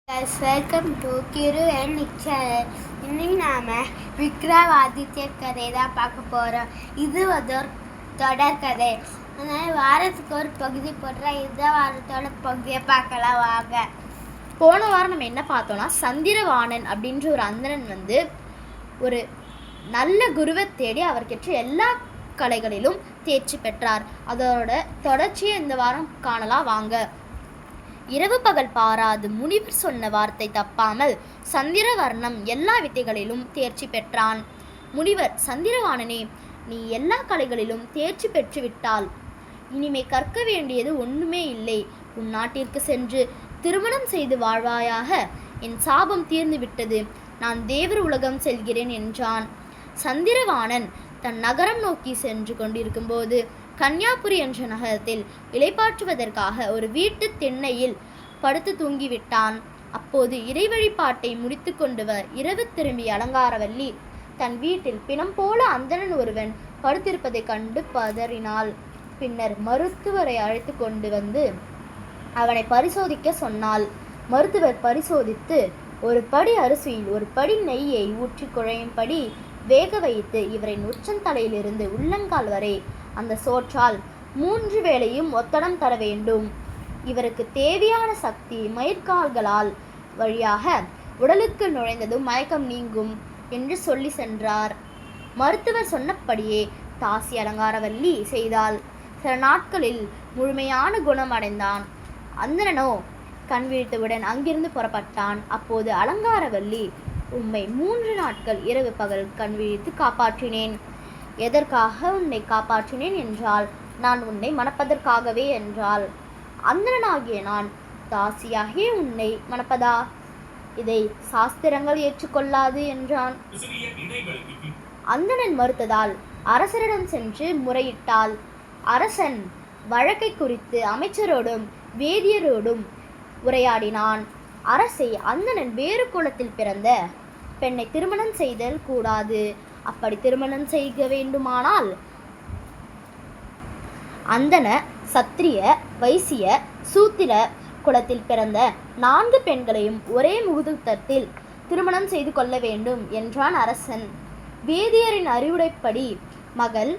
Guys, welcome to Kiru and Nick channel. இன்னைக்கு நாம விக்ரமாதித்ய கதை தான் பார்க்க போகிறோம். இது ஒரு தொடர்கதை. அதனால் வாரத்துக்கு ஒரு பகுதி போடுற இந்த வாரத்தோட பகுதியை பார்க்கலாம் வாங்க. போன வாரம் நம்ம என்ன பார்த்தோம்னா, சந்திரவாணன் அப்படின்ற ஒரு அந்தணன் ஒரு நல்ல குருவை தேடி அவர்கிட்ட எல்லா கலைகளிலும் தேர்ச்சி பெற்றார். அதோட தொடர்ச்சியை இந்த வாரம் காணலாம் வாங்க. இரவு பகல் பாராது முனிவர் சொன்ன வார்த்தை தப்பாமல் சந்திரவர்ணம் எல்லா வித்தைகளிலும் தேர்ச்சி பெற்றான். முனிவர், சந்திரவாணனே, நீ எல்லா கலைகளிலும் தேர்ச்சி பெற்று விட்டால் இனிமே கற்க வேண்டியது ஒன்றுமே இல்லை. உன் நாட்டிற்கு சென்று திருமணம் செய்து வாழ்வாயாக. என் சாபம் தீர்ந்து விட்டது. நான் தேவர் உலகம் செல்கிறேன் என்றான். சந்திரவாணன் தன் நகரம் நோக்கி சென்று கொண்டிருக்கும்போது கன்னியாபுரி என்ற நகரத்தில் இளைப்பாற்றுவதற்காக ஒரு வீட்டு திண்ணையில் படுத்து தூங்கிவிட்டான். அப்போது இறை வழிபாட்டை முடித்து கொண்டு இரவு திரும்பிய அலங்காரவல்லி தன் வீட்டில் பிணம் போல அந்தணன் ஒருவன் படுத்திருப்பதை கண்டு பதறினாள். பின்னர் மருத்துவரை அழைத்து கொண்டு வந்து அவனை பரிசோதிக்க சொன்னாள். மருத்துவர் பரிசோதித்து ஒரு படி அரிசியில் ஒரு படி நெய்யை ஊற்றி குழையும்படி வேக வைத்து இவரின் உச்சந்தலையிலிருந்து உள்ளங்கால் வரை அந்த சோற்றால் 3 வேளையும் ஒத்தடம் தர வேண்டும். இவருக்கு தேவையான சக்தி மயிர்கால்களால் வழியாக உடலுக்கு நுழைந்ததும் மயக்கம் நீங்கும் என்று சொல்லி சென்றார். மருத்துவர் சொன்னபடியே தாசி அலங்காரவல்லி செய்தாள். சில நாட்களில் முழுமையான குணம் அடைந்தான். அந்தணனோ கண் விழித்தவுடன் அங்கிருந்து புறப்பட்டான். அப்போது அலங்காரவல்லி, உம்மை 3 நாட்கள் இரவு பகல் கண் விழித்து காப்பாற்றினேன். எதற்காக உன்னை காப்பாற்றினேன் என்றால், நான் உன்னை மணப்பதற்காகவே என்றாள். அந்தணனாகிய நான் தாசியாகிய உன்னை மணப்பதா? இதை சாஸ்திரங்கள் ஏற்றுக்கொள்ளாது என்றான். அந்தணன் மறுத்ததால் அரசரிடம் சென்று முறையிட்டாள். அரசன் வழக்கை குறித்து அமைச்சரோடும் வேதியரோடும் உரையாடினான். அரசை, அந்தணன் வேறு குலத்தில் பிறந்த பெண்ணை திருமணம் செய்தல் கூடாது. அப்படி திருமணம் செய்ய வேண்டுமானால் அந்தண, சத்திரிய, வைசிய, சூத்திர குலத்தில் பிறந்த 4 பெண்களையும் ஒரே முகூர்த்தத்தில் திருமணம் செய்து கொள்ள வேண்டும் என்றான் அரசன். வேதியரின் அறிவுரைப்படி மகள்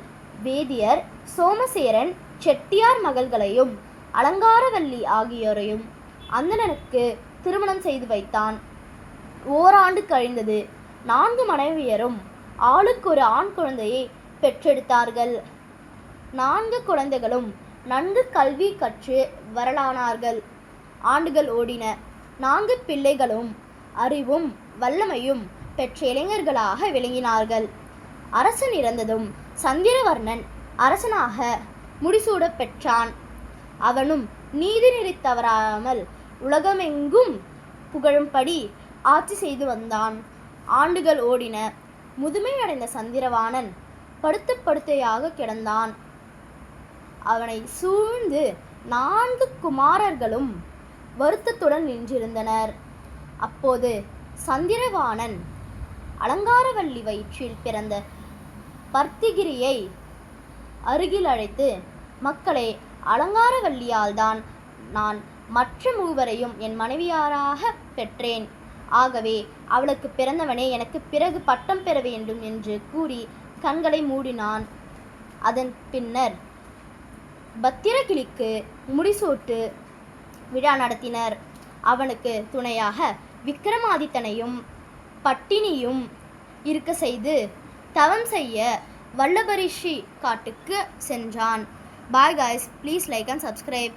வேதியர் சோமசேரன் செட்டியார் மகள்களையும் அலங்காரவல்லி ஆகியோரையும் அந்தணனுக்கு திருமணம் செய்து வைத்தான். ஓராண்டு கழிந்தது. 4 மனைவியரும் ஆளுக்கு ஒரு ஆண் குழந்தையை பெற்றெடுத்தார்கள். 4 குழந்தைகளும் நன்கு கல்வி கற்று வரலானார்கள். ஆண்டுகள் ஓடின. 4 பிள்ளைகளும் அறிவும் வல்லமையும் பெற்ற இளைஞர்களாக விளங்கினார்கள். அரசன் இறந்ததும் சந்திரவர்ணன் அரசனாக முடிசூட பெற்றான். அவனும் நீதிநெறி தவறாமல் உலகமெங்கும் புகழும்படி ஆட்சி செய்து வந்தான். ஆண்டுகள் ஓடின. முதுமை அடைந்த சந்திரவாணன் படுத்தையாக கிடந்தான். அவனை சூழ்ந்து 4 குமாரர்களும் வருத்தத்துடன் நின்றிருந்தனர். அப்போது சந்திரவாணன் அலங்காரவல்லி வயிற்றில் பிறந்த பர்த்திகிரியை அருகில் அழைத்து, மக்களே, அலங்காரவல்லியால் தான் நான் மற்ற 3வரையும் என் மனைவியாராக பெற்றேன். ஆகவே அவளுக்கு பிறந்தவனே எனக்கு பிறகு பட்டம் பெற வேண்டும் என்று கூறி கண்களை மூடினான். அதன் பின்னர் பத்திரகிளிக்கு முடிசூட்டு விழா நடத்தினர். அவனுக்கு துணையாக விக்ரமாதித்தனையும் பட்டினியும் இருக்க செய்து தவம் செய்ய வல்லபரிஷி காட்டுக்கு சென்றான். பாய் guys, please like and subscribe.